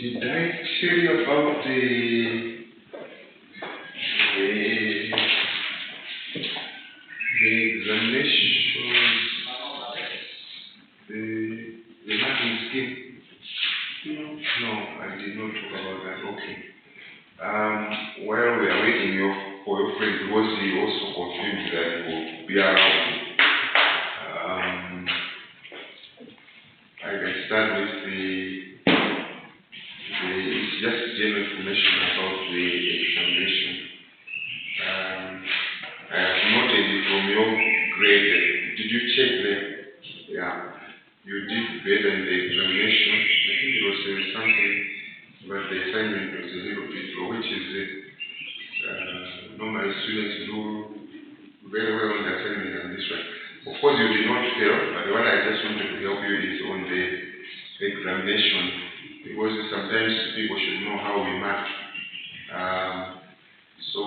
Did I tell you about the examinations, the marking scheme? No, I did not talk about that. Okay. While we are waiting for your friend, because he also confirmed that he will be around, I can start with it's just general information about the examination. I have noted from your grade, did you check them? Yeah, you did better in the examination. I think it was something, but the assignment was a little bit low, which is normally students do very well on the assignment and this one. Of course, you did not fail, but what I just wanted to help you is on the examination, because sometimes people should know how we mark. So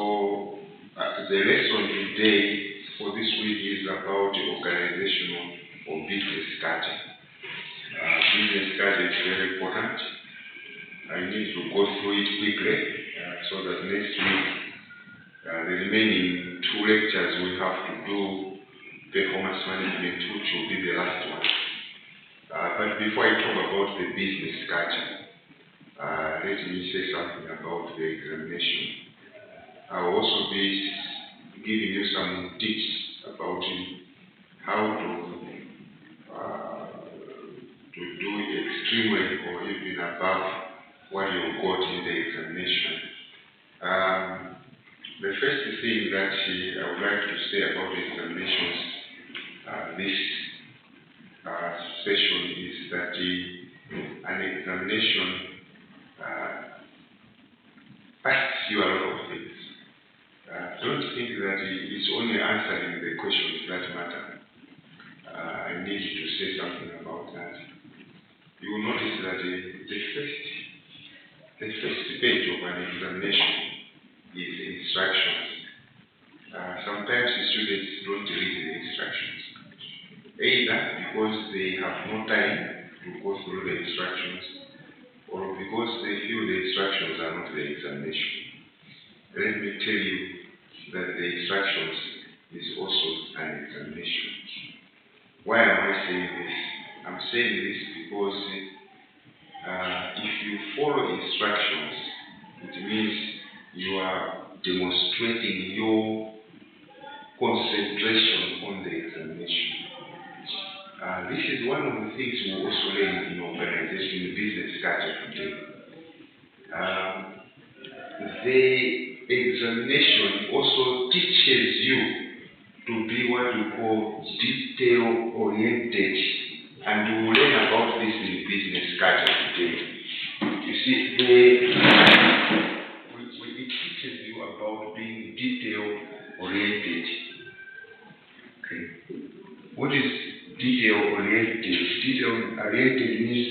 the lesson today for this week is about organizational or business starting. Business starting is very important. I need to go through it quickly so that next week the remaining 2 lectures we have to do performance management, which will be the last one. But before I talk about the business culture, let me say something about the examination. I will also be giving you some tips about how to do extremely or even above what you got in the examination. The first thing that I would like to say about the examinations this session is that an examination asks you a lot of things. Don't think that it's only answering the questions that matter. I need to say something about that. You will notice that the first page of an examination is instructions. Sometimes the students don't read the instructions, either because they have no time to go through the instructions, or because they feel the instructions are not the examination. Let me tell you that the instructions is also an examination. Why am I saying this? I'm saying this because if you follow instructions, it means you are demonstrating your concentration on the examination. This is one of the things we also learn in organization business culture today. The examination also teaches you to be what we call detail-oriented, and we will learn about this in business culture today. You see, it teaches you about being detail-oriented. Okay. What is detail-oriented? Detail-oriented means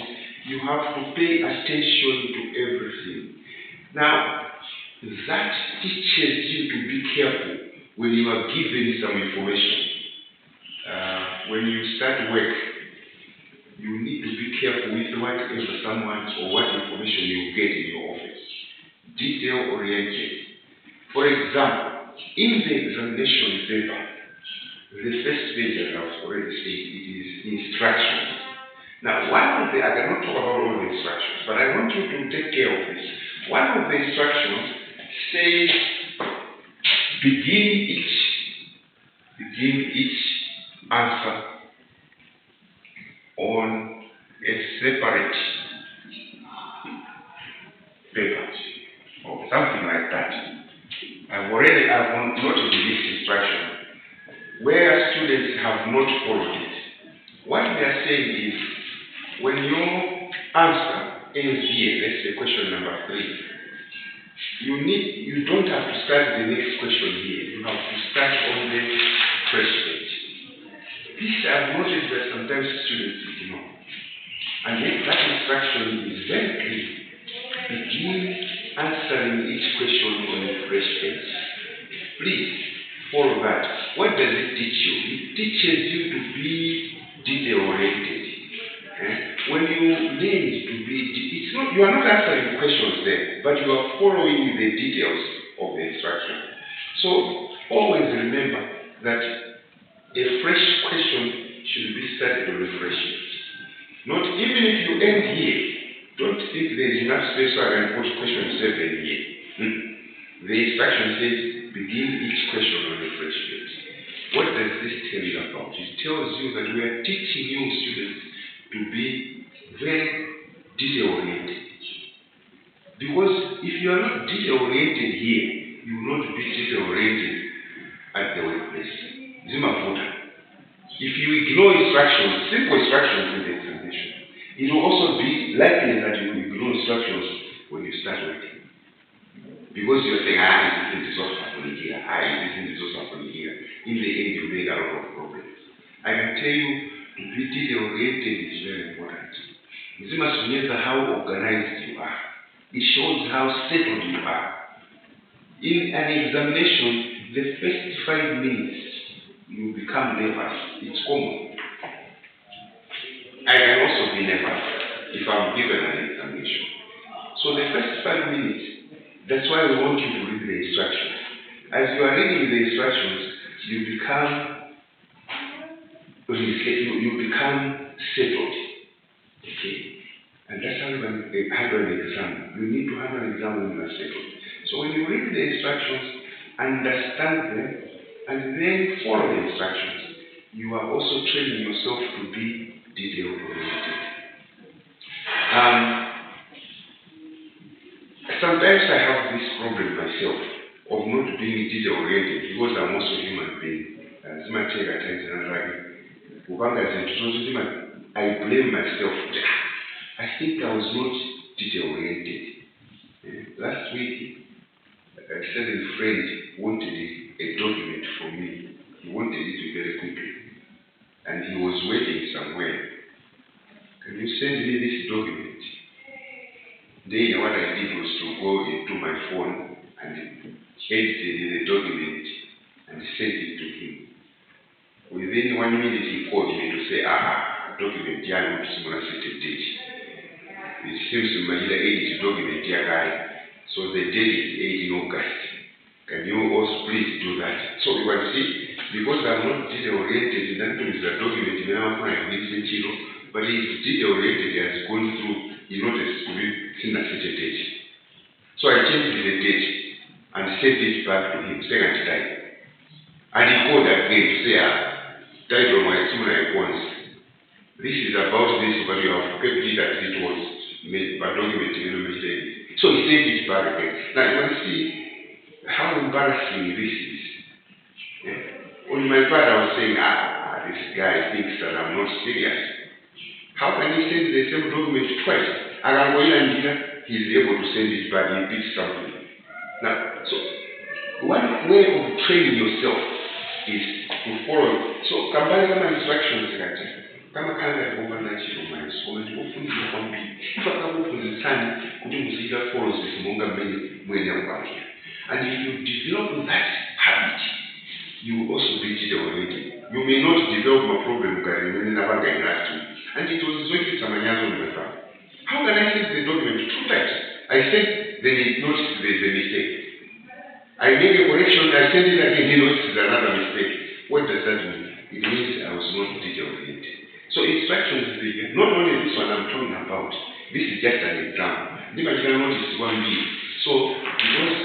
you have to pay attention to everything. Now, that teaches you to be careful when you are given some information. When you start work, you need to be careful with whatever someone or what information you get in your office. Detail-oriented. For example, in the examination paper, the first page, as I've already said, it is instructions. Now, I cannot talk about all the instructions, but I want you to take care of this. One of the instructions says, begin each answer on a separate paper, or something like that. I've noted this instruction. Where students have not followed it, what they are saying is, when your answer ends here, let's say question number 3, you don't have to start the next question here. You have to start on the first page. This I've noticed that sometimes students ignore. And yet that instruction is very clear. Begin answering each question on the first page. Please follow that. What does it teach you? It teaches you to be detail-oriented. when you learn to be, it's not, you are not answering questions there, but you are following the details of the instruction. So always remember that a fresh question should be started on a fresh sheet. Not even if you end here, don't think there is enough space so I can put question 7 here. The instruction says begin each question on a fresh page. What does this tell you about? It tells you that we are teaching you students to be very detail-oriented. Because if you are not detail-oriented here, you will not be detail-oriented at the workplace. If you ignore instructions, simple instructions in the examination, it will also be likely that you will ignore instructions when you start working. Because you're saying, this is what's happening here, this is what's happening here. In the end, you make a lot of problems. I can tell you, to be detail-oriented is very important. This must measure how organized you are. It shows how settled you are. In an examination, the first 5 minutes, you become nervous. It's common. I can also be nervous if I'm given an examination. So the first 5 minutes, that's why we want you to read the instructions. As you are reading the instructions, you become settled. Okay? And that's how you handle an exam. You need to handle an exam when you are settled. So when you read the instructions, understand them, and then follow the instructions, you are also training yourself to be detail-oriented. Sometimes I have this problem myself of not being detail-oriented because I'm also a human being. I blame myself. I think I was not detail-oriented. Last week, a certain friend wanted a document from me. He wanted it very quickly. And he was waiting somewhere. Can you send me this document? Then what I did was to go into my phone and edited the document and sent it to him. Within 1 minute he called me to say, document ya not set a date. It seems to me that edit document ya guy. So the date is 8 in August. Can you also please do that? So you can see, because I'm not detail-oriented, that means the document but it's detail-oriented, he has gone through, he noticed to be seen at such a date. So I changed the date and sent it back to him, second time. And he called again to say, title my similar once. This is about this, but you have kept it as it was made by document, mistake. So he sent it back again. Now you can see how embarrassing this is. On my part, I was saying, this guy thinks that I'm not serious. How can he send the same document twice? And he's able to send it back, he picks something. Now, so one way of training yourself is to follow. So, combine my instructions, kama kanga ya bomba na chiro mwanzo, kwa ufundi wa kwambi, ifaka ufundi sana, kujumuzika follows this monga mwene mwanzo. And if you develop that habit, you will also be detail-oriented. You may not develop a problem, and it was working Samanyazo on my phone. How can I send the document 2 times? I said, then he noticed there's a mistake. I make a correction, I send it again, he notices another mistake. What does that mean? It means I was not detail-oriented. So instructions, not only this one I'm talking about, this is just an example. Never notice 1B. So, because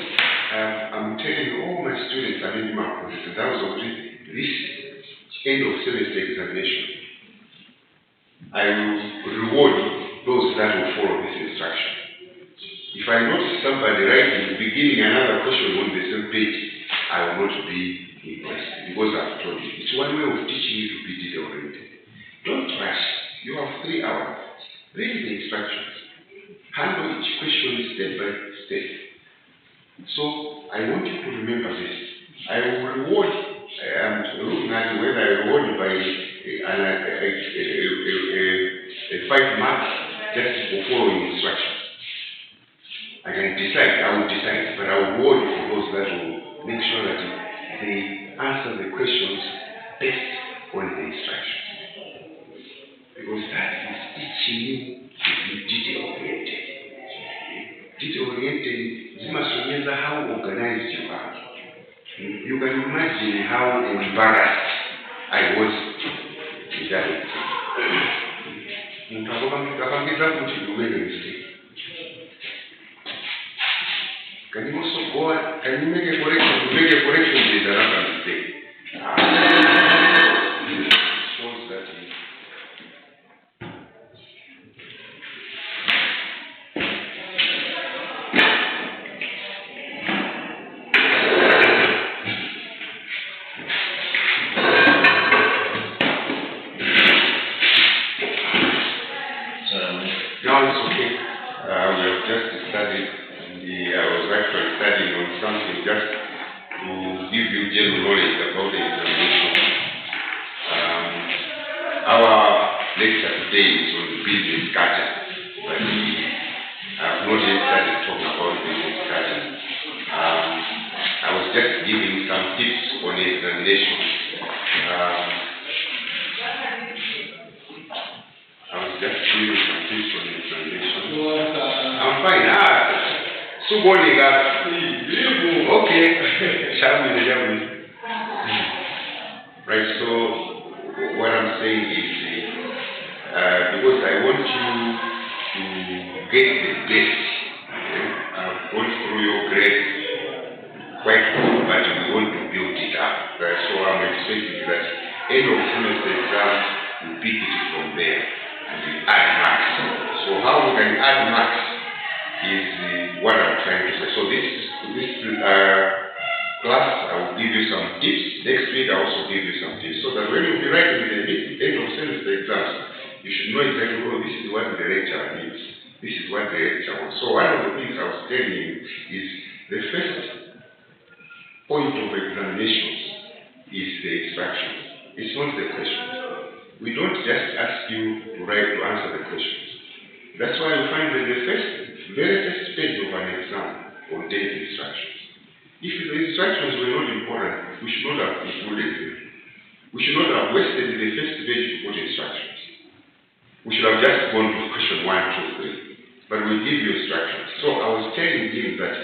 I'm telling all my students, my professors, that was already this end of semester examination. I will reward those that will follow this instruction. If I notice somebody writing, beginning another question on the same page, I will not be impressed because I've told you. It's one way of teaching you to be detail-oriented. Don't rush. You have 3 hours. Read the instructions. Handle each question step by step. So, I want you to remember this. I will reward, looking at whether I reward by a 5 marks just for following instructions. I can decide, I will decide, but I will reward for those that will make sure that they answer the questions based on the instructions. Because that is teaching you You can imagine how embarrassed I was with that exam. Can you also go on? Can you make a correction? To make a correction is another mistake. Shows that now it's okay. We have just studied. I was actually studying on something just to give you general knowledge about the examination. Our lecture today is on business culture, but I have not yet started talking about business culture. I was just giving some tips on examination. I'm fine. So morning, okay. Shall we? Right. So what I'm saying is, because I want you to get the best. I've gone through your grades quite good, but we want to build it up. So I'm expecting that end of semester exam, we pick it from there and we add marks. So how we can add marks is what I'm trying to say. So this class, I will give you some tips. Next week, I also give you some tips, so that when you be writing the end of semester exams, you should know exactly, oh, this is what the lecturer needs. This is what the lecturer wants. So one of the things I was telling you is the first point of examinations is the instructions. It's not the questions. We don't just ask you to answer the questions. That's why you find that the very first page of an exam contains instructions. If the instructions were not important, we should not have included them. We should not have wasted the first page to put instructions. We should have just gone to question 1, 2, 3. But we give you instructions. So I was telling him that,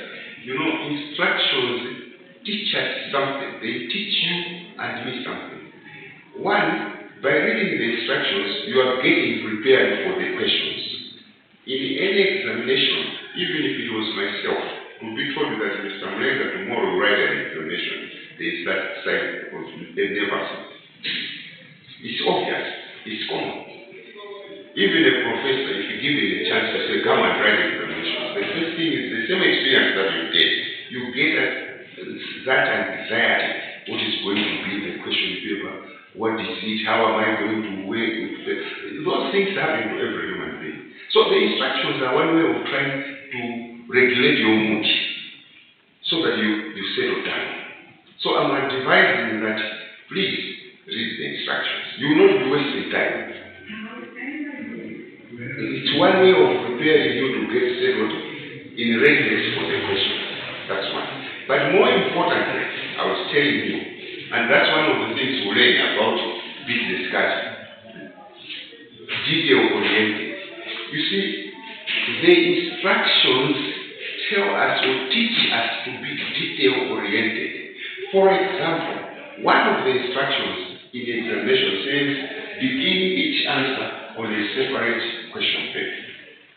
instructions teach us something. They teach you and me something. One, by reading the instructions, you are getting prepared for the questions. In any examination, even if it was myself, to be told that Mr. Mlenga tomorrow write an examination, there is that side of never. It's obvious, it's common. Even a professor, if you give him a chance to say, come and write an examination, the first thing is the same experience that you get. You get that anxiety, what is going to be the question paper, what is it, how am I going to work with those things happen to every human being. So the instructions are one way of trying to regulate your mood so that you settle down. So I'm advising that please read the instructions. You will not be wasting time. It's one way of preparing you to get settled in readiness for the question. That's one. But more importantly, I was telling you, and that's one of the things we learn about business culture, detail oriented. You see, the instructions tell us or teach us to be detail oriented. For example, one of the instructions in the examination says, begin each answer on a separate question paper.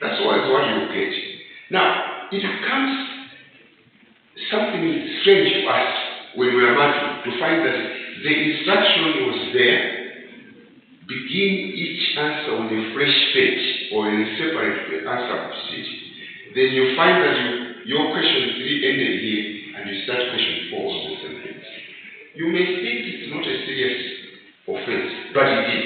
That's what you get. Now, it becomes something strange to us when we are marking to find that the instruction was there, begin each answer on a fresh page or in a separate answer sheet. Then you find that your question 3 ended here and you start question 4 on the same page. You may think it's not a serious offense, but it is.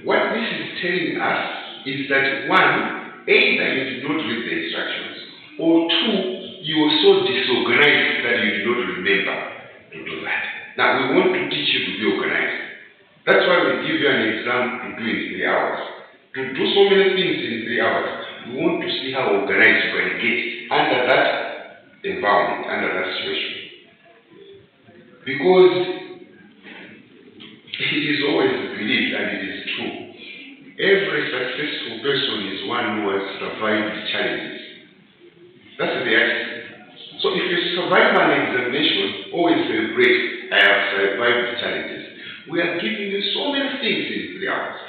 What this is telling us is that 1, either you did not read the instructions, or 2, you were so disorganized that you did not remember to do that. Now we want to teach you to be organized. That's why we give you an exam to do in 3 hours. To do so many things in 3 hours, we want to see how organized you can get under that environment, under that situation. Because it is always believed, and it is true, every successful person is one who has survived challenges. That's the reality. So if you survive an examination or a great. I have survived the challenges. We are giving you so many things in 3 hours.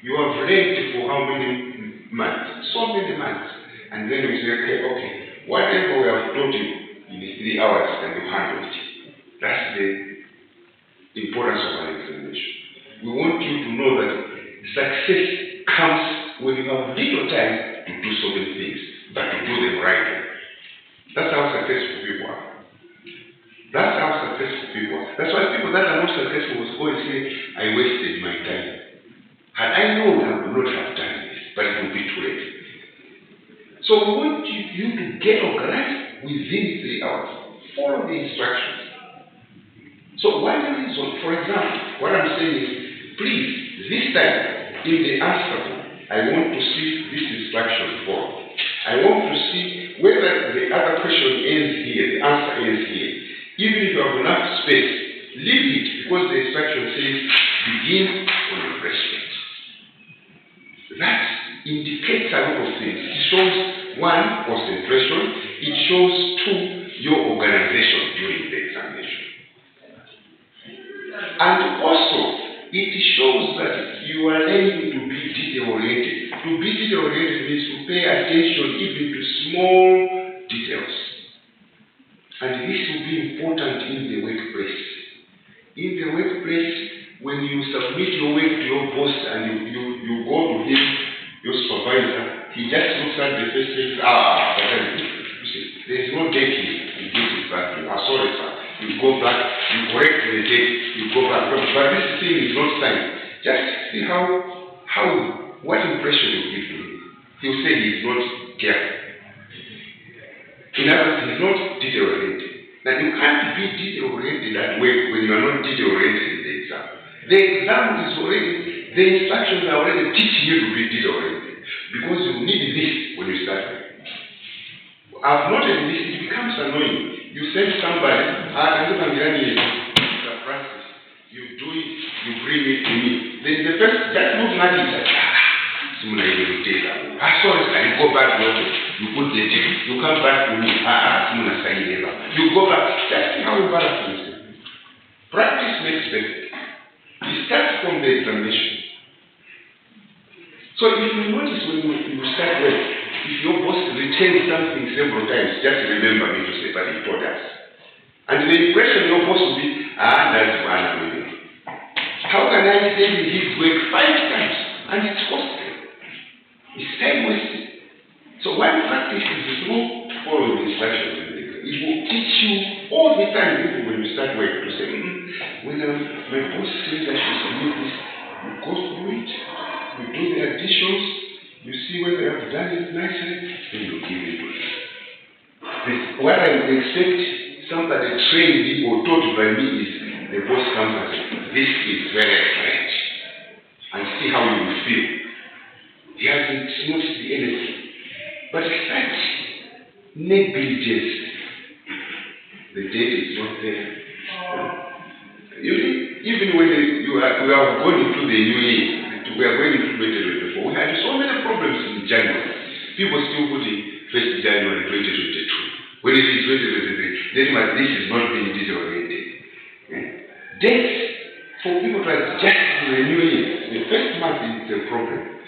You have learned for how many months? So many months. And then we say, okay, whatever we have taught you in 3 hours, can you handle it? That's the importance of an examination. We want you to know that success comes when you have little time to do so many things, but to do them right way. That's how successful people are. That's how successful people are. That's why people that are not successful will go and say, I wasted my time. Had I known, I would not have done this, but it will be too late. So we want you to get organized within 3 hours. Follow the instructions. So one reason, for example, what I'm saying is, please, this time, in the answer, I want to see this instruction form. I want to see whether the other question ends here, the answer ends here. Even if you have enough space, leave it, because the instruction says, begin on refreshment. That indicates a lot of things. It shows, 1, concentration. It shows, 2, your organization during the examination. And also, it shows that you are learning to be detail-oriented. To be detail-oriented means to pay attention even to small details. And this will be important in the workplace. In the workplace, when you submit your work to your boss and you go to him, your supervisor, he just looks at the face and says, there is no date here. He gives it back to you. I'm sorry, sir. You go back, you correct the date, you go back. But this thing is not signed. Just see what impression you give to him. He'll say he's not careful. In other words, he's not detail-oriented. Now, you can't be detail-oriented at work when you are not detail-oriented in the exam. The exam is already, the instructions are already teaching you to be detail-oriented. Because you need this when you start work. I've noticed this, it becomes annoying. You send somebody, Mr. Francis, you do it, you bring it to me. Then the first, just looking at it, like, sorry, sir, you go back to office, you put the ticket, you come back to me, you go back. Just see how embarrassing it is. Practice makes perfect. It starts from the examination. So if you notice when you start work, if your boss retains something several times, just remember me to say, but he told us. And the impression your boss will be, that's one way. How can I send his work 5 times? And it's costly. It's time wasted. So one practice is to follow the instructions. It will teach you all the time, even when you start work, to say, when my boss says I should submit this, you go through it, you do the additions, you see whether I've done it nicely, then you give it to me. What I expect somebody trained or taught by me is the boss comes and says, this is very excellent. And see how you will feel. He hasn't noticed anything. But such negligence, the date is not there. Even when we are going into the new year, we are going into 2024, we had so many problems in January. People still putting 1st January 2022. When it is 2023, this is not being detail-oriented. Dates for people to adjust to the new year, the first month is a problem.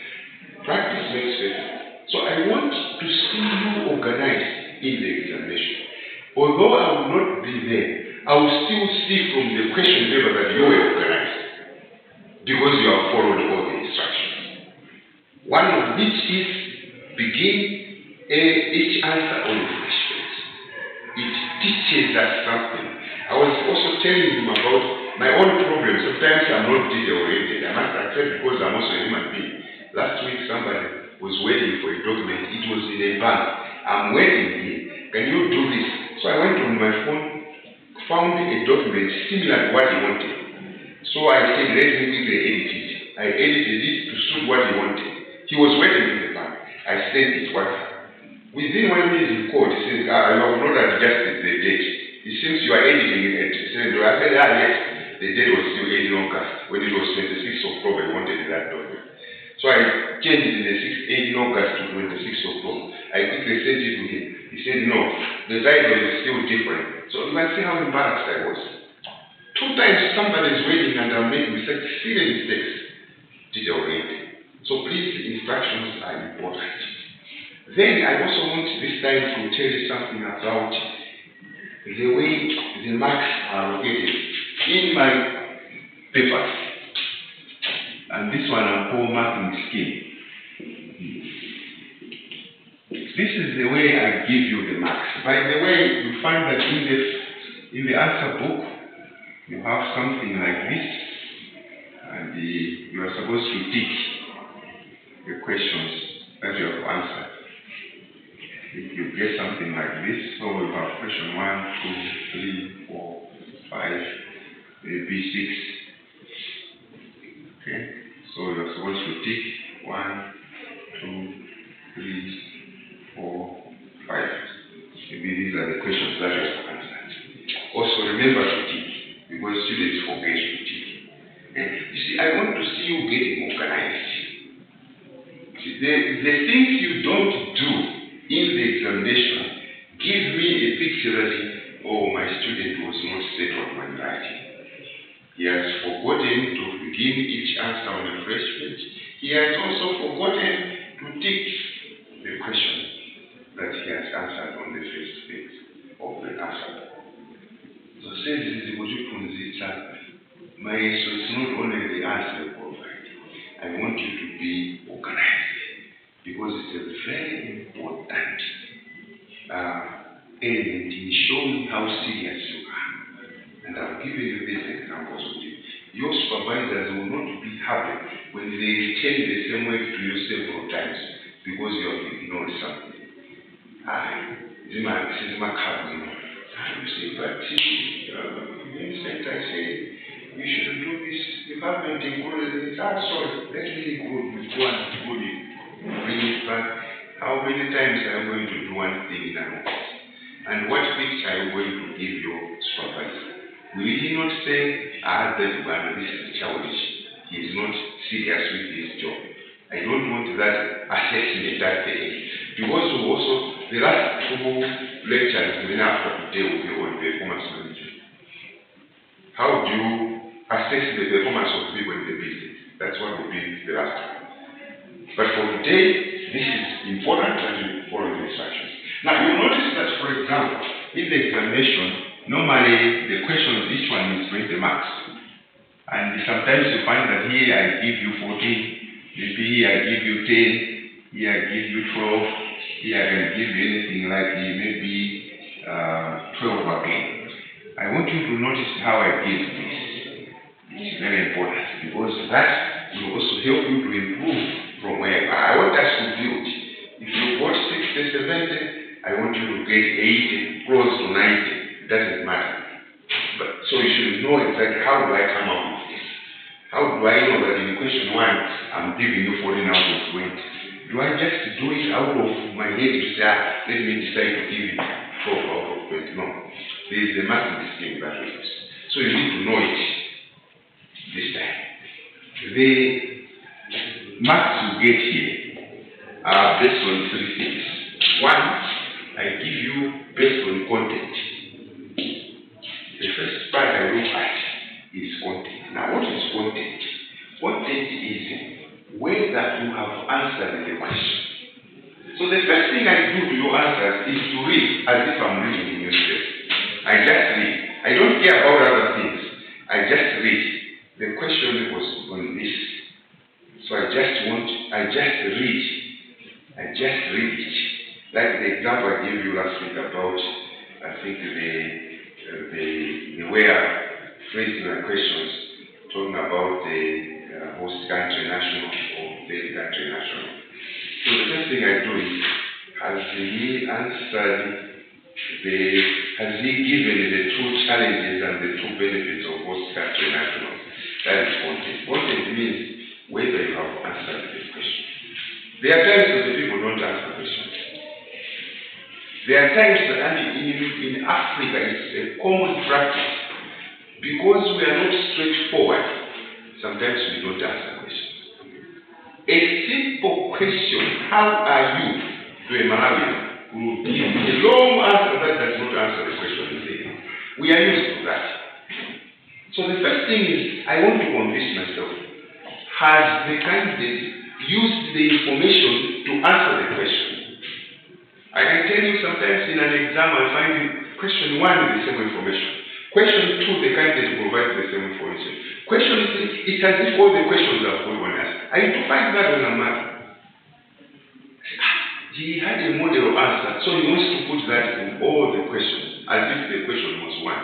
Practice makes perfect. So I want to see you organized in the examination. Although I will not be there, I will still see from the question paper that you were organized. Because you have followed all the instructions. One of which is begin each answer on the question. It teaches us something. I was also telling him about my own problems. Sometimes I'm not detail-oriented. I must accept because I'm also a human being. Last week somebody was waiting for a document. It was in a bank. I'm waiting here. Can you do this? So I went on my phone, found a document similar to what he wanted. So I said, let me quickly edit it. I edited it to suit what he wanted. He was waiting in the bank. I sent it what? Within 1 minute he called. He said, I have not adjusted the date. It seems you are editing it. I said, yes. The date was still 18 August. When it was 26th October, he wanted that document. So I changed it in the 18 August to 26th October. I quickly sent it to him. He said, no, the title is still different. So you can see how embarrassed I was. 2 times somebody is waiting and I'm making mistakes, serious mistakes, detail oriented. So please, instructions are important. Then I also want this time to tell you something about the way the marks are located in my papers. And this one I'm called marking scheme. This is the way I give you the marks. By the way, you find that in the answer book, you have something like this, and you are supposed to tick the questions that you have answered. If you get something like this, so you have question 1, 2, 3, 4, 5, maybe 6. Okay, so you are supposed to tick 1, 2, 3, 4, 5. Maybe these are the questions that you have answered. Also remember to tick, because students forget to tick. You see, I want to see you getting organized. See, the things you don't do in the examination give me a picture that, oh, my student was not settled when writing. He has forgotten to begin each answer on a fresh page. He has also forgotten to tick the question that he has answered on the first page of the answer. So says this is what you consider. My so it's not only the answer you provide. I want you to be organized, because it's a very important element in showing how serious you are. And I've given you these examples of it. Your supervisors will not be happy when they return the same way to you several times because you have ignored something. This is my card. You say, but Vincent, I say, you should do this. You haven't included it. Sorry, let me include go and include it. Bring it back. How many times are you going to do one thing now? And what picture are you going to give your supervisor? Will he not say, this is childish. He is not serious with his job. I don't want that assessment at the end. Because also, the last 2 lectures given after today will be on performance management. How do you assess the performance of people in the business? That's what will be the last one. But for today, this is important and you follow the instructions. Now, you notice that, for example, in the examination, normally the questions, each one is 20 marks. And sometimes you find that here I give you 14, maybe here I give you 10, here I give you 12, here I can give you anything like maybe 12 again. I want you to notice how I give this. It's very important, because that will also help you to improve from where you are. I want us to build. If you got 60, 70, I want you to get 80, close to 90. It doesn't matter. But so you should know exactly how do I come up with this. How do I know that in question 1 I'm giving you 14 out of 20? Do I just do it out of my head to say, let me decide to give it 12 out of 20? No. There is a marking scheme that we use. So you need to know it this time. The marks you get here are based on 3 things. 1, I give you based on content. The first part I look at is content. Now, what is content? Content is whether you have answered the question. So the first thing I do to your answers is to read as if I'm reading in newspaper. I just read. I don't care about other things. I just read. The question was on this. So I just read. I just read it. Like the example I gave you last week about, I think the way I phrased my questions, talking about the host country national or third country national. So the first thing I do is, has he given the two challenges and the two benefits of host country national? That is content. Content means whether you have answered the question. There are times that the people don't answer questions. There are times that, and in Africa, it's a common practice. Because we are not straightforward, sometimes we don't answer questions. A simple question, how are you, to a Malawian, will give a long answer that does not answer the question in there. We are used to that. So the first thing is, I want to convince myself, has the candidate used the information to answer the question? I can tell you sometimes in an exam I find question 1 is the same information. Question 2, the candidate provides the same information. Question 3, it's as if all the questions are good on us. I do find that when I'm mad. He had a model answer, so he wants to put that in all the questions, as if the question was one.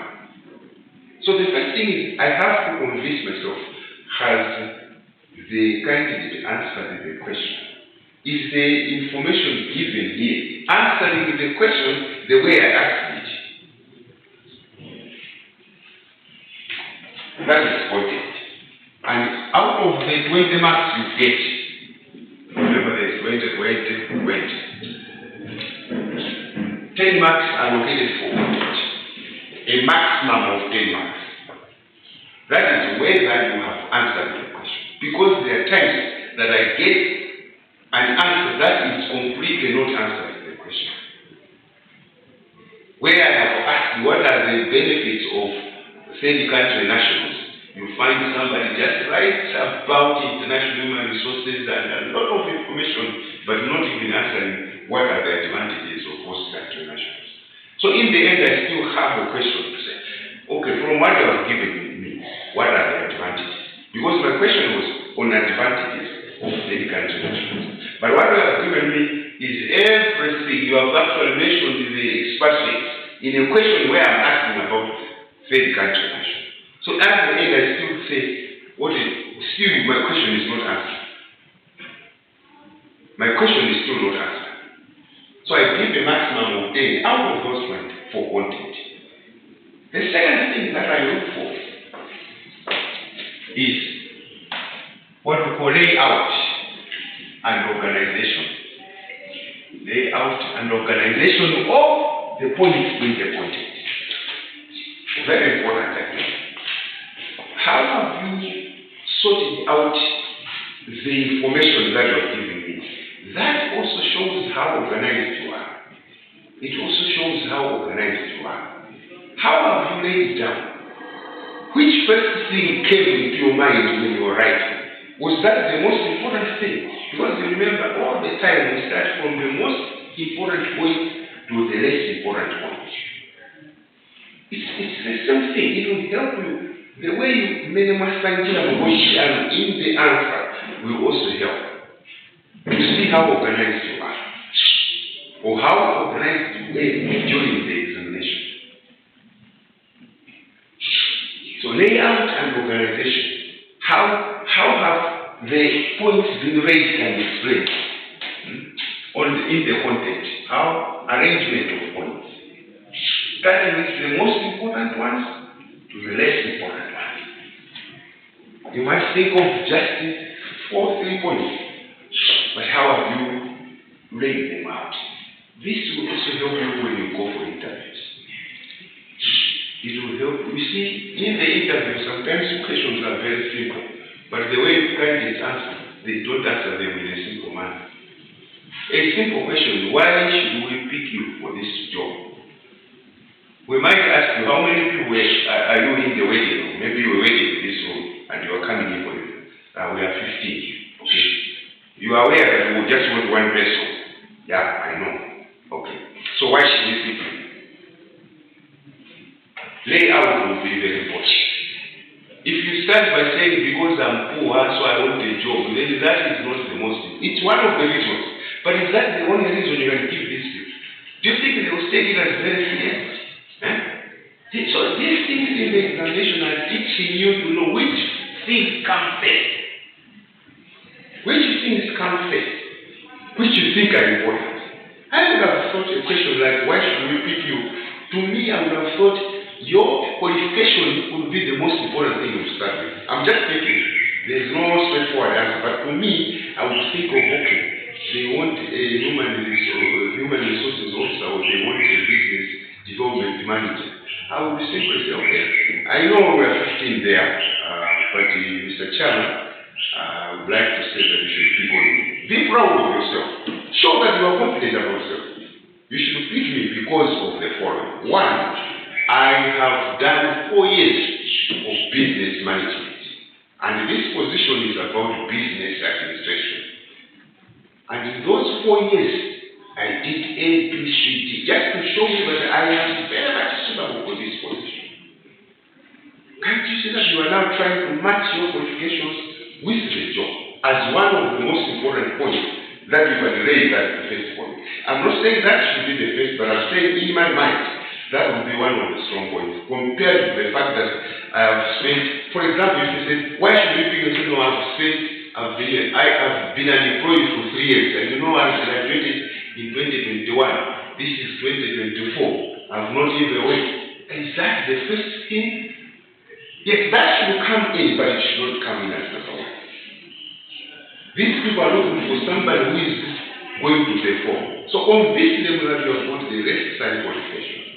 So the first thing is, I have to convince myself, has the candidate answered the question? Is the information given here answering the question the way I asked it? That is important. And out of the 20 marks you get, remember there's 10 marks allocated for content, a maximum of 10 marks. That is whether you have answered the question. Because there are times that I get an answer that is completely not answering the question. Where I have asked what are the benefits of third country nationals, you find somebody just writes about international human resources and a lot of information, but not even answering what are the advantages of host country nationals. So in the end, I still have a question to say, okay, from what you have given me, what are the advantages? Because my question was on advantages of third country nationals. But what you have given me is everything. You have actually mentioned the expatriates in a question where I'm asking about third country nationals. So at the end, I still say, still my question is not answered. My question is still not answered. So I give a maximum of 10 out of those 20 for content. The second thing that I look for is what we call layout and organization. Layout and organization of the points in the content. Very important, I think. How have you sorted out the information that you are giving me? That also shows how organized you are. It also shows how organized you are. How have you laid it down? Which first thing came into your mind when you were writing? Was that the most important thing? Because you remember, all the time we start from the most important point to the less important point. It's the same thing. It will help you. The way you minimize and in the answer will also help to see how organized you are, or how organized you were during the examination. So layout and organization. How have the points been raised and explained in the content? How arrangement of points. Starting with the most important ones to the less important ones. You might think of just 4 or 3 points, but how have you laid them out? This will also help you when you go for interviews. It will help. You see, in the interview, sometimes questions are very simple, but the way candidates answer, they don't answer them in a simple manner. A simple question: why should we pick you for this job? We might ask you, how many people are you in the waiting room? Maybe you were waiting in this room and you are coming in for it. We are 15. Okay. You are aware that we just want one person. Yeah, I know. Okay. So why should we pick you? Layout will be very important. If you start by saying because I'm poor, so I want a job, then that is not the most. It's one of the reasons. But is that the only reason you can give this people? Do you think they will take it as very serious? So these things in the examination are teaching you to know which things come first. Which things come first? Which you think are important. I would have thought a question like, why should we pick you? To me, I would have thought your qualification would be the most important thing to start with. I'm just thinking, there's no straightforward answer, but to me, I would think of, okay, they want a human resources officer, or they want a business development manager. I would simply say, okay, I know we are 15 there, but Mr. Chairman, I would like to say that you should pick on me. Be proud of yourself. Show that you are confident about yourself. You should pick me because of the following. 1, I have done 4 years of business management, and this position is about business administration. And in those 4 years, I did A, B, C, D, just to show you that I am very much suitable for this position. Can't you see that you are now trying to match your qualifications with the job as one of the most important points that you can raise as the first point? I'm not saying that should be the first, but I'm saying in my mind, that would be one of the strong points, compared to the fact that I have spent, for example, if you say, why should you pick and say, no, I have been an employee for 3 years, and you know I graduated in 2021, this is 2024, I've not even worked. Is that the first thing? Yes, that should come in, but it should not come in as number one. These people are looking for somebody who is going to perform. So convince them that you have got the necessary qualification.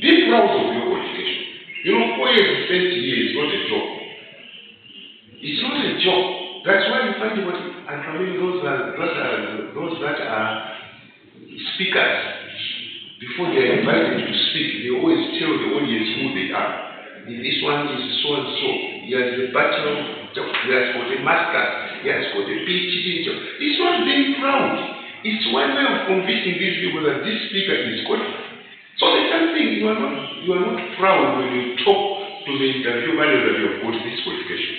Be proud of your qualification. You know, 4 years spent here is not a job. It's not a job. That's why you find what and probably those that are speakers, before they are invited to speak, they always tell the audience who they are. This one is so and so. He has a bachelor, he has got a master, he has got a PhD. This one being proud. It's one way of convincing these people that this speaker is qualified. So the same thing, you are not proud when you talk to the interviewer that you have got this qualification.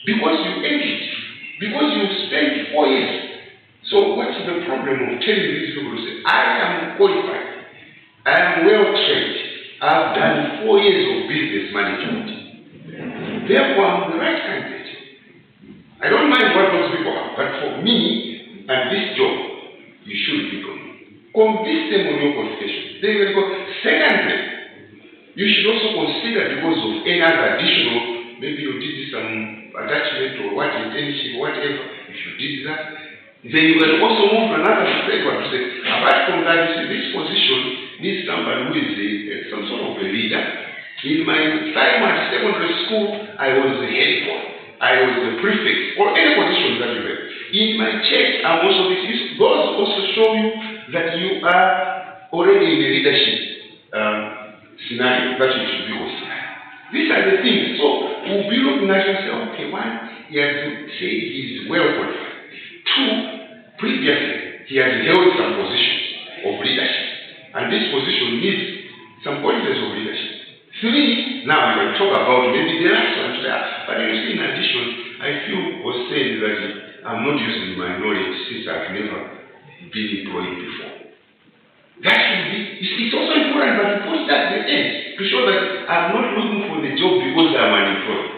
Because you earned it. Because you spent 4 years. So what's the problem of telling these people to say, I am qualified, I am well trained, I've done 4 years of business management. Therefore, I'm the right candidate. I don't mind what those people have, but for me and this job, you should be convince them on your qualification. They will go. Secondly, you should also consider, because of any other additional, maybe you did some attachment or what internship, whatever, if you did that, then you can also move to another flavor to say, apart from that, you see, this position needs somebody who is some sort of a leader. In my time at secondary school, I was the head boy, I was the prefect, or any position that you have. In my church, I'm also this. Those also show you that you are already in a leadership scenario that you should be considering. These are the things. So we'll be looking at you and say, okay, one, he has said he's well qualified. Two, previously he has held some positions of leadership, and this position needs some qualities of leadership. Three, now we can talk about maybe the last one there, but you see, in addition, I feel was saying that I'm not using my knowledge since I've never been employed before. That should be, it's also important, but to put that at the end to show that I'm not looking for the job because I'm unemployed.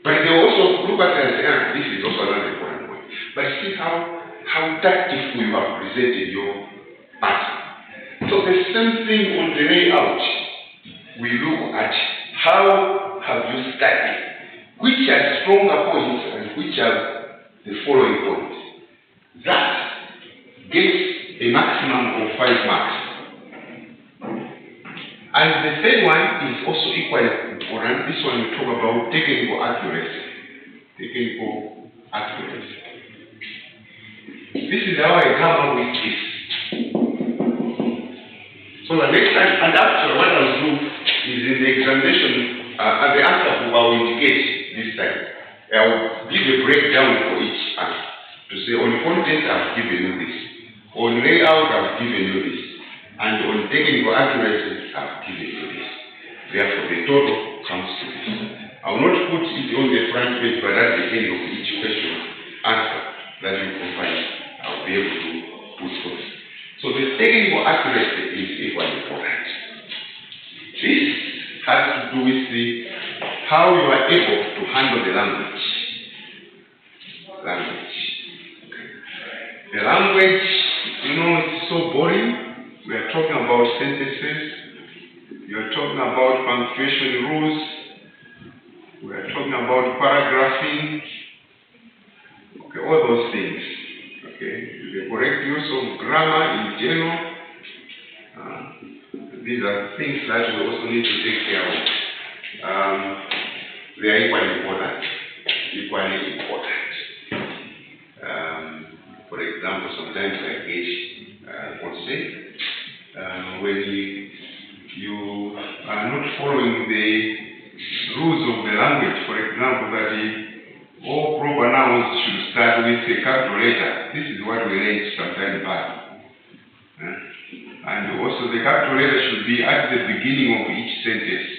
But they also look at it and say, this is also another important point. But see how tactful you have presented your answer. So the same thing on the layout. We look at how have you studied, which are stronger points and which are the following points. That gets a maximum of 5 marks. And the third one is also equally important. This one we talk about technical accuracy. Technical accuracy. This is how I come up with this. So the next time, and after what I'll do is in the examination, and the answer I will indicate this time. I will give a breakdown for each answer. To say, on content I've given you this. On layout I've given you this. And on technical accuracy I've given you this. Therefore, the total comes to this. I will not put it on the front page, but at the end of each question answer that you provide, I'll be able to put forth. So the technical accuracy is equally important. This has to do with how you are able to handle the language. The language, it's so boring. We are talking about sentences. We are talking about punctuation rules. We are talking about paragraphing. Okay, all those things. Okay, the correct use of grammar in general. These are things that we also need to take care of. They are equally important. For example, sometimes I get consent when you are following the rules of the language. For example, that all proper nouns should start with a capital letter. This is what we read sometime back. And also the capital letter should be at the beginning of each sentence.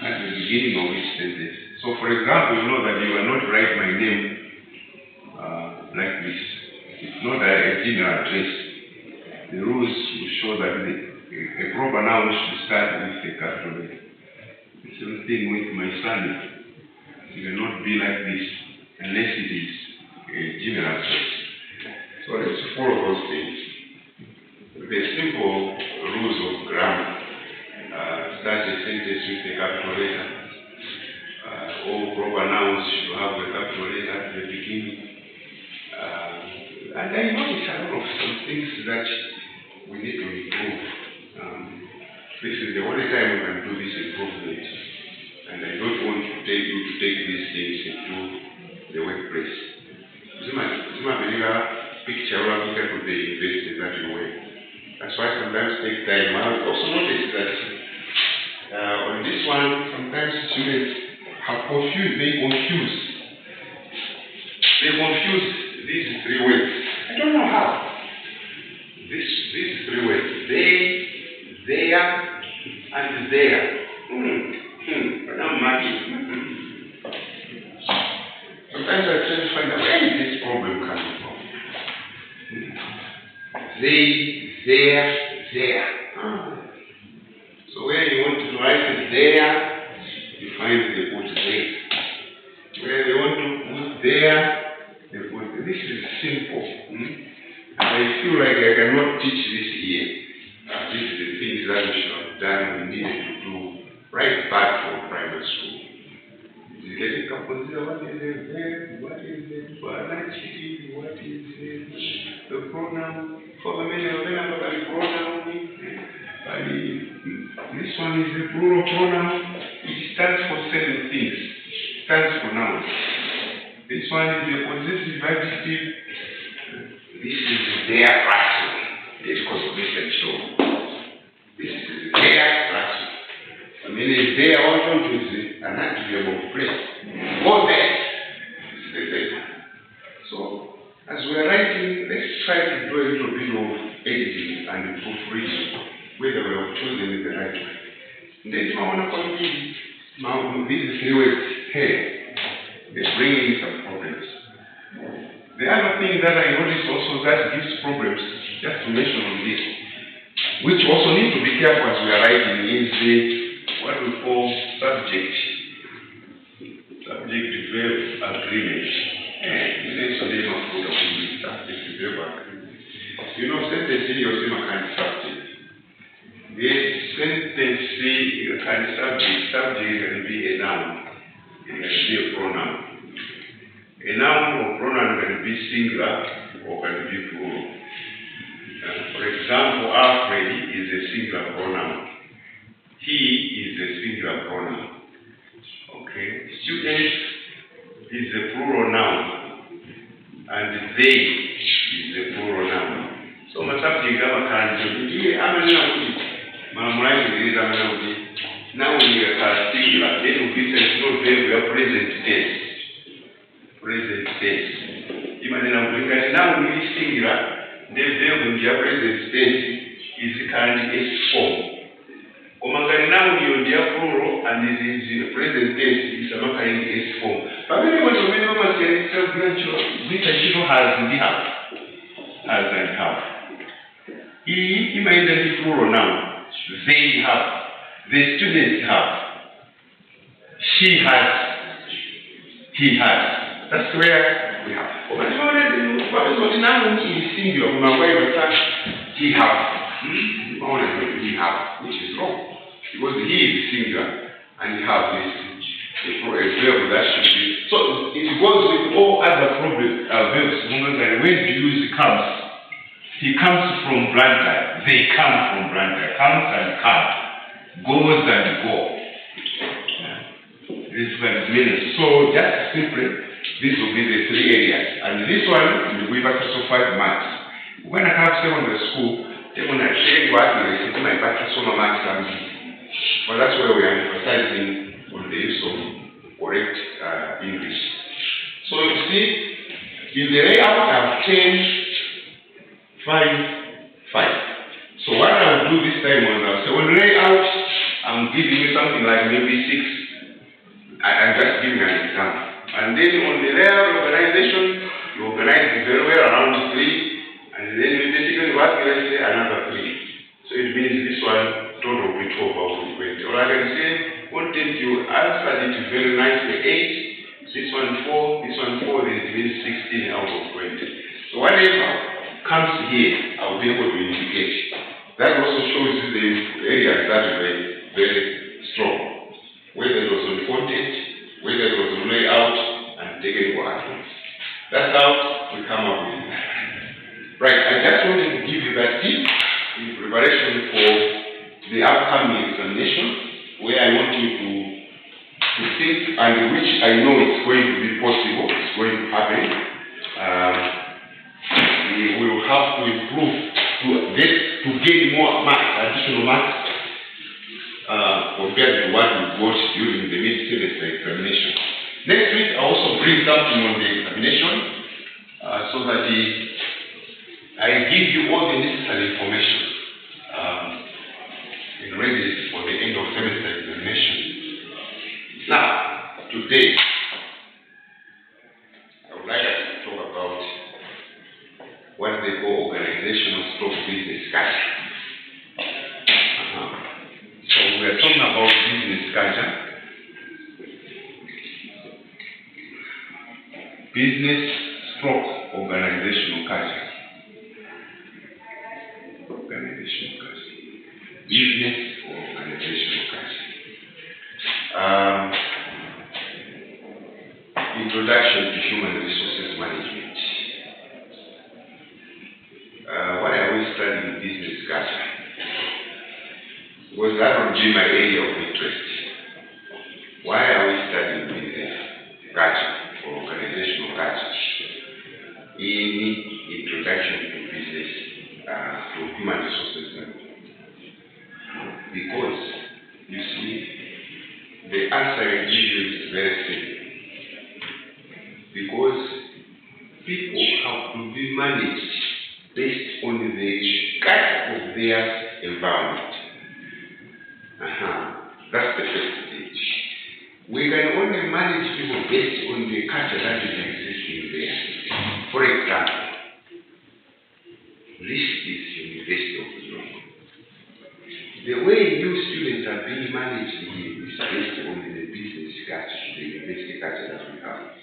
At the beginning of each sentence. So for example, you know that you cannot write my name like this. It's not a general address. The rules will show that a proper noun should start with a capital letter. The same thing with my son. It cannot be like this unless it is a general address. So let's follow those things. The simple rules of grammar. Start a sentence with a capital letter. All proper nouns should have a capital letter at the beginning. And I notice a lot of some things that we need to improve. This is the only time we can do this improvement. And I don't want to take you to take these things into the workplace. Zima picture of people they invest in that way. That's why sometimes take time. I also noticed that on this one, sometimes students have confused. They confuse these three words. I don't know how. These three words. They, there, and there. Sometimes I try to find out where is this problem coming from. They, there. So where you want to write there, you find the put there. Where they want to put there, they put. This is simple. And I feel like I cannot teach this here. This is the things that we should have done. We needed to do right back from primary school. What is a verb? What is a adjective? What is the pronoun? For the male pronoun. This one is the plural pronoun. It stands for certain things. It stands for nouns. This one is the possessive adjective. This is their fraction. It's conservation show. This is their fraction. I mean, their also is an adjective of place. Go there. This is the thing. So, as we are writing, let's try to do a little bit of editing and proofreading, whether we have chosen the right way. Then I want to continue. These three words here, they bring in some problems. The other thing that I noticed also that gives problems, just to mention on this, which also need to be careful as we are writing, is what we call subject verb agreement. You know, sentence in your kind of subject. The sentence kind of subject can be a noun, it can be a pronoun. A noun or pronoun can be singular or can be plural. For example, Alfred is a singular pronoun. He is a singular pronoun. Okay. Student is a plural noun. And they is a plural noun. So my subject now when you are singular, then we say no verb, we are present tense. Present tense. Now when you singular, the verb in your present tense is kind of S form. Now you are plural and it is in the present tense is a kind of S form. But when you want to say has and have. He might be plural now. They have. The students have. She has. He has. That's where we have. But now is singular. He have. He have, which is wrong. Because he is singular and he have this a verb that should be. So it goes with all other verbs. When we use comes. He comes from Branda. They come from Branda. Comes and come. Goes and go. This is what it means. So just simply, this will be the three areas. And this one, we have so 5 marks. When I have secondary school, they want to share what they say, my back so marks. But that's where we are emphasizing on the use of correct English. So you see, in the layout I've changed 5, 5. So what I'll do this time I'll say on layout, I'm giving you something like maybe 6. I'm just giving an example. And then on the layout organization, you organize it very well around 3, and then you basically what let's say another 3. So it means this one total will be 12 out of 20. Or I can say, content you answered it very nicely 8, this one 4, this one 4, then it means 16 out of 20. So whatever comes here, I'll be able to indicate. That also shows you the areas that were very strong. Whether it was on content, whether it was on layout, and technical items. That's how we come up with it. Right, I just wanted to give you that tip in preparation for the upcoming examination, where I want you to think, and which I know it's going to be possible, it's going to happen. We will have to improve to gain more marks, additional marks, compared to what we got during the mid-semester examination. Next week, I also bring something on the examination so that I give you all the necessary information in readiness for the end of semester examination. Now, today, I would like us to talk about what they call organizational stroke business culture. So we are talking about business culture. Business stroke organizational culture. Organizational culture. Business or organizational culture. Introduction to human resources management. Why are we studying business culture? Because that would be my area of interest. Why are we studying business culture or organizational culture in introduction to business to human resources management? Because you see, the answer I give you is very simple. Because people have to be managed based on the culture of their environment. That's the first stage. We can only manage people based on the culture that is existing there. For example, this is University of York. The way new students are being managed here is based on the business culture, the university culture that we have.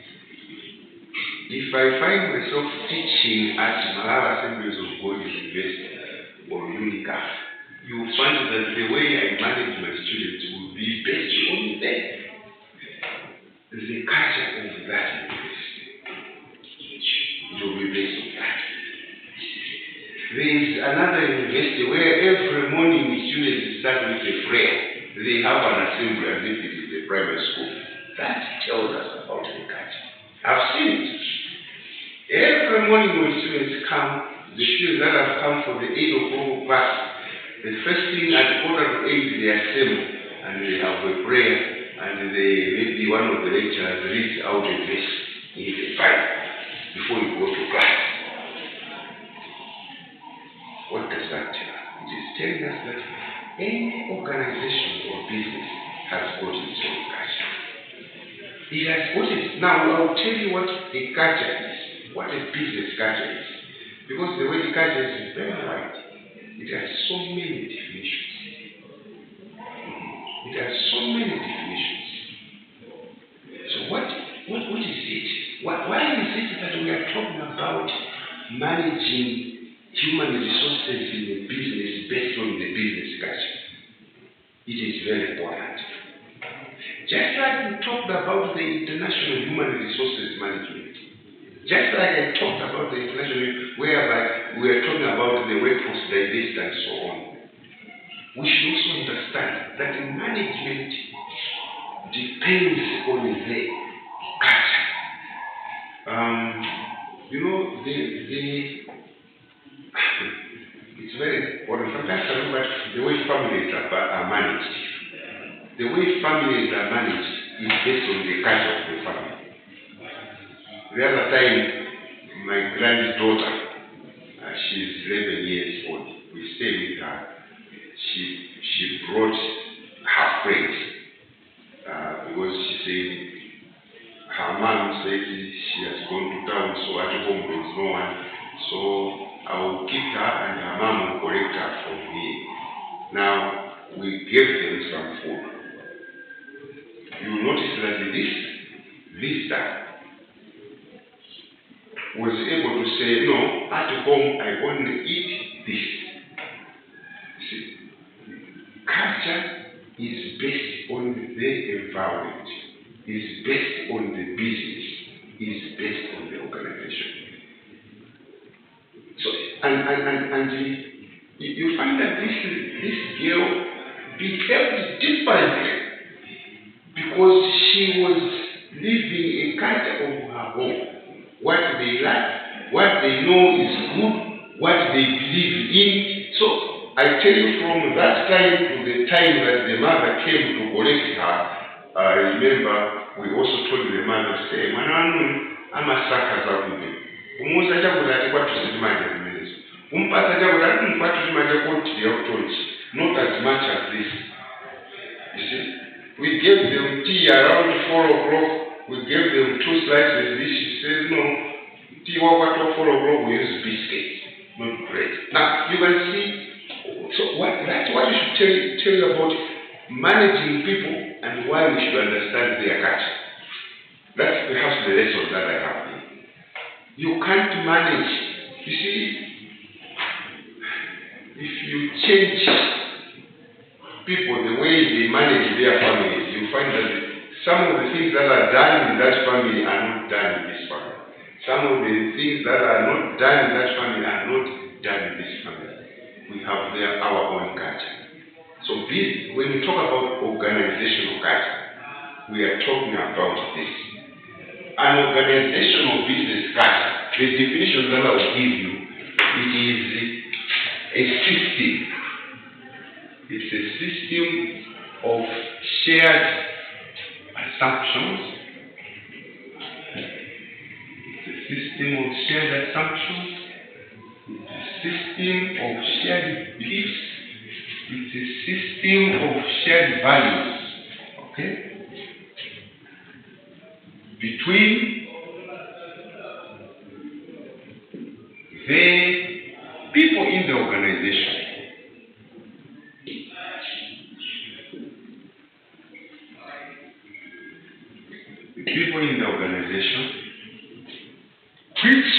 If I find myself teaching at Malawi Assemblies of God University or UNICAF, you will find that the way I manage my students will be based on the culture of that university. It will be based on that. There is another university where every morning the students start with a prayer. They have an assembly as if it is a private school. That tells us about the culture. I've seen it. Every morning when students come, the students that have come for the 8 o'clock class, the first thing at 8:15 they assemble and they have a prayer, and maybe one of the lecturers reads out a verse in the Bible before you go to class. What does that tell us? It is telling us that any organization or business has got its own culture. It has got it. Now I will tell you what a culture is, what a business culture is. Because the word culture is very wide. It has so many definitions. It has so many definitions. So what is it? Why is it that we are talking about managing human resources in a business based on the business culture? It is very important. Just like we talked about the international human resources management, just like I talked about the international, whereby we are talking about the workforce diversity and so on, we should also understand that the management depends on the culture. It's very important. Sometimes I look at the way families are managed. the way families are managed is based on the culture of the family. The other time, my granddaughter, she's 11 years old, we stay with her. She brought her friends because she said her mom said she has gone to town, so at home there is no one. So I will keep her and her mom will collect her from here. Now we gave them some food. You notice that this visitor was able to say, no, at home I only eat this. See, culture is based on the environment, is based on the business, is based on the organization. So, and you find that this girl behaved differently because she was living a culture of her home. What they like, what they know is good, what they believe in. So I tell you, from that time to the time that the mother came to collect her, I remember we also told the mother to say, I'm a sucker. Not as much as this. You see? We gave them tea around 4 o'clock. We gave them 2 slices each. She says, no, tea over 4 o'clock we use biscuits, not bread. Now, you can see, so that's what you should tell you about managing people and why we should understand their culture. That's perhaps the lesson that I have here. You can't manage. You see, if you change people the way they manage their families, you find that some of the things that are done in that family are not done in this family. Some of the things that are not done in that family are not done in this family. We have our own culture. So when we talk about organizational culture, we are talking about this. An organizational business culture, the definition that I will give you, it is a system. It's a system of shared assumptions. It's a system of shared assumptions. It's a system of shared beliefs. It's a system of shared values. Okay? Between the people in the organization. People in the organization, which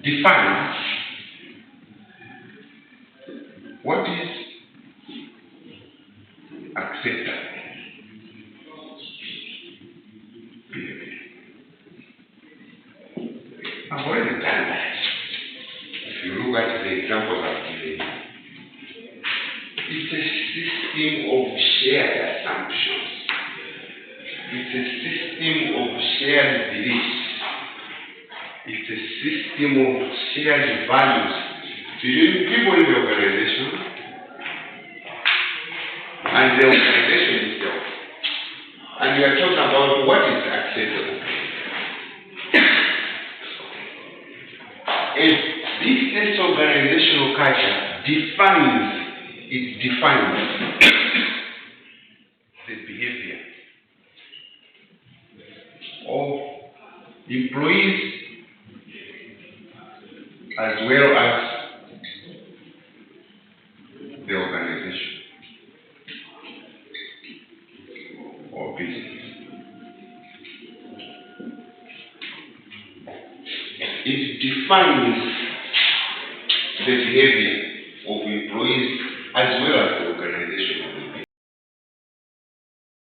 defines what is acceptable behavior. I've already done that. If you look at the examples I've given, it's a system of shared assumptions. It's a system of shared beliefs. It's a system of shared values. Between people in the organization and the organization itself. And we are talking about what is acceptable. And this organizational culture defines the behavior of employees as well as the organization or business. It defines the behavior of employees as well